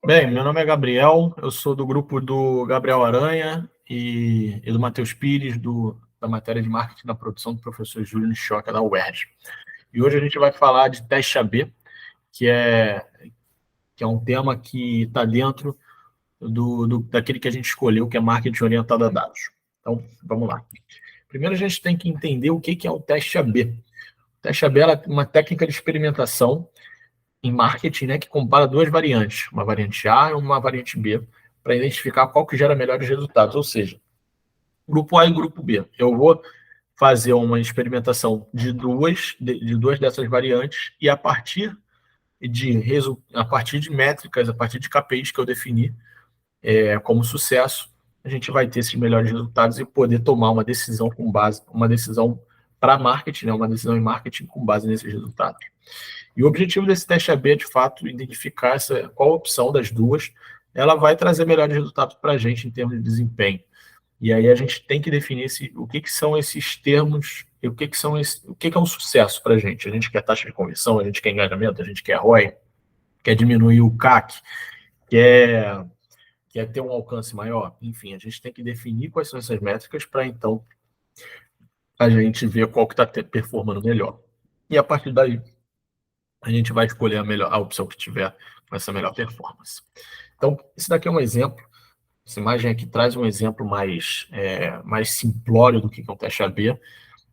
Bem, meu nome é Gabriel, eu sou do grupo do Gabriel Aranha e do Matheus Pires, da matéria de marketing da produção do professor Júlio Nishioca, da UERJ. E hoje a gente vai falar de teste AB, que é, que é um tema que está dentro daquele que a gente escolheu, que é marketing orientado a dados. Então, vamos lá. Primeiro a gente tem que entender o que é o teste AB. O teste AB é uma técnica de experimentação em marketing, né, que compara duas variantes, uma variante A e uma variante B, para identificar qual que gera melhores resultados, ou seja, grupo A e grupo B. Eu vou fazer uma experimentação de duas dessas variantes e a partir de métricas, a partir de KPIs que eu defini como sucesso, a gente vai ter esses melhores resultados e poder tomar uma decisão para marketing, né, uma decisão em marketing com base nesses resultados. E o objetivo desse teste AB é, de fato, identificar qual opção das duas ela vai trazer melhores resultados para a gente em termos de desempenho. E aí a gente tem que definir o que são esses termos, o que é um sucesso para a gente. A gente quer taxa de conversão, a gente quer engajamento, a gente quer ROI, quer diminuir o CAC, quer ter um alcance maior. Enfim, a gente tem que definir quais são essas métricas para, então, a gente ver qual que está performando melhor. E a partir daí, a gente vai escolher a opção que tiver com essa melhor performance. Então, esse daqui é um exemplo. Essa imagem aqui traz um exemplo mais simplório do que é um teste AB.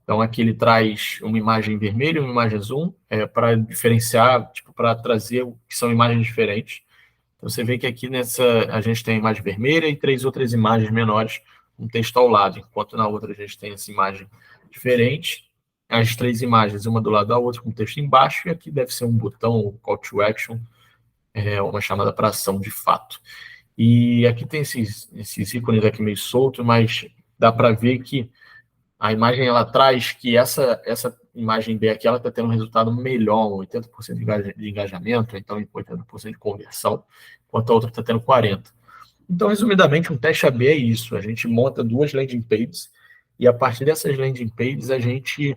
Então, aqui ele traz uma imagem vermelha e uma imagem azul para diferenciar, para trazer o que são imagens diferentes. Então, você vê que aqui a gente tem a imagem vermelha e 3 outras imagens menores com texto ao lado, enquanto na outra a gente tem essa imagem diferente, as 3 imagens, uma do lado da outra, com texto embaixo, e aqui deve ser um botão, um call to action, uma chamada para ação de fato. E aqui tem esses ícones aqui meio soltos, mas dá para ver que a imagem ela traz que essa imagem B aqui ela está tendo um resultado melhor, 80% de engajamento, então 80% de conversão, enquanto a outra está tendo 40%. Então, resumidamente, um teste AB é isso. A gente monta 2 landing pages e a partir dessas landing pages a gente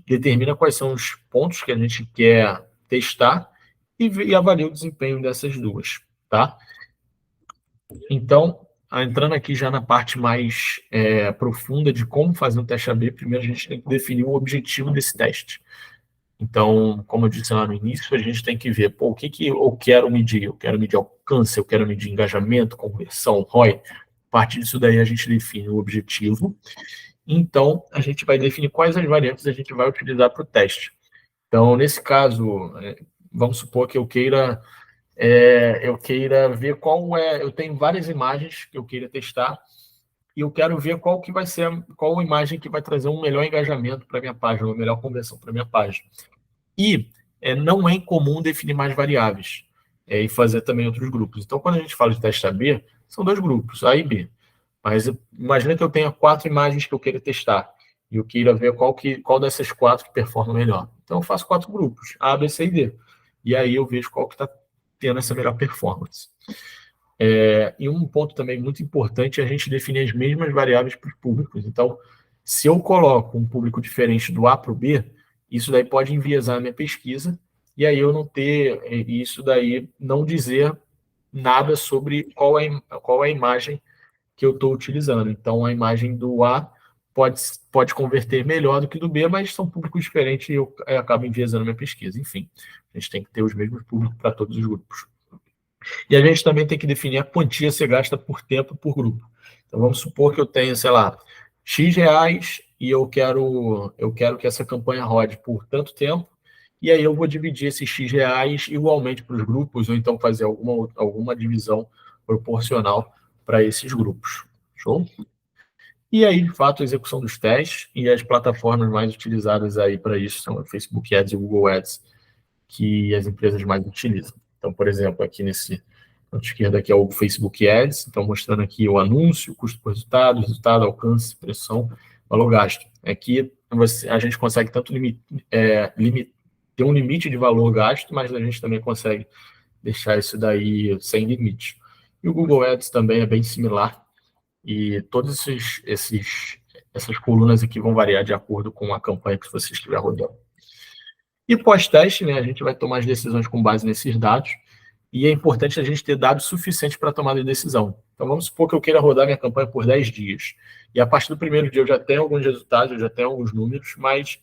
determina quais são os pontos que a gente quer testar e avalia o desempenho dessas duas, tá? Então, entrando aqui já na parte mais profunda de como fazer um teste AB, primeiro a gente tem que definir o objetivo desse teste. Então, como eu disse lá no início, a gente tem que ver o que eu quero medir. Eu quero medir alcance, eu quero medir engajamento, conversão, ROI. A partir disso daí a gente define o objetivo. Então, a gente vai definir quais as variantes a gente vai utilizar para o teste. Então, nesse caso, vamos supor que eu queira ver eu tenho várias imagens que eu queira testar e eu quero ver qual imagem que vai trazer um melhor engajamento para a minha página, uma melhor conversão para a minha página. E não é incomum definir mais variáveis e fazer também outros grupos. Então, quando a gente fala de teste AB, são 2 grupos, A e B. Mas imagina que eu tenha 4 imagens que eu queira testar e eu queira ver qual dessas 4 que performa melhor. Então, eu faço 4 grupos, A, B, C e D. E aí eu vejo qual que está tendo essa melhor performance. E um ponto também muito importante é a gente definir as mesmas variáveis para os públicos. Então, se eu coloco um público diferente do A para o B, isso daí pode enviesar a minha pesquisa e aí eu não ter isso daí, não dizer nada sobre qual é a imagem que eu estou utilizando. Então, a imagem do A pode converter melhor do que do B, mas são públicos diferentes e eu acabo enviesando a minha pesquisa. Enfim, a gente tem que ter os mesmos públicos para todos os grupos. E a gente também tem que definir a quantia que você gasta por tempo por grupo. Então, vamos supor que eu tenho, sei lá, X reais e eu quero que essa campanha rode por tanto tempo, e aí eu vou dividir esses X reais igualmente para os grupos, ou então fazer alguma divisão proporcional para esses grupos. Show? E aí, de fato, a execução dos testes e as plataformas mais utilizadas aí para isso são o Facebook Ads e o Google Ads, que as empresas mais utilizam. Então, por exemplo, aqui nesse canto esquerdo aqui é o Facebook Ads, então mostrando aqui o anúncio, custo por resultado, alcance, pressão, valor gasto. Aqui a gente consegue tanto ter um limite de valor gasto, mas a gente também consegue deixar isso daí sem limite. E o Google Ads também é bem similar, e todas essas colunas aqui vão variar de acordo com a campanha que você estiver rodando. E pós-teste, né, a gente vai tomar as decisões com base nesses dados, e é importante a gente ter dados suficientes para tomar a decisão. Então, vamos supor que eu queira rodar minha campanha por 10 dias. E a partir do primeiro dia eu já tenho alguns resultados, eu já tenho alguns números, mas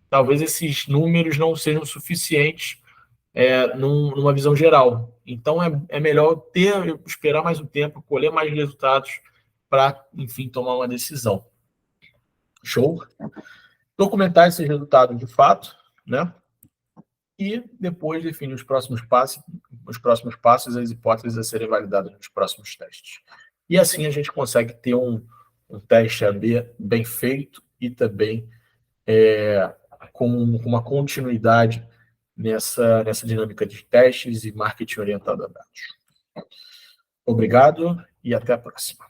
talvez esses números não sejam suficientes numa visão geral. Então, é melhor esperar mais um tempo, colher mais resultados para, enfim, tomar uma decisão. Show? Documentar esses resultados de fato, né? E depois definir os próximos passos e as hipóteses a serem validadas nos próximos testes. E assim a gente consegue ter um teste AB bem feito e também com uma continuidade nessa dinâmica de testes e marketing orientado a dados. Obrigado e até a próxima.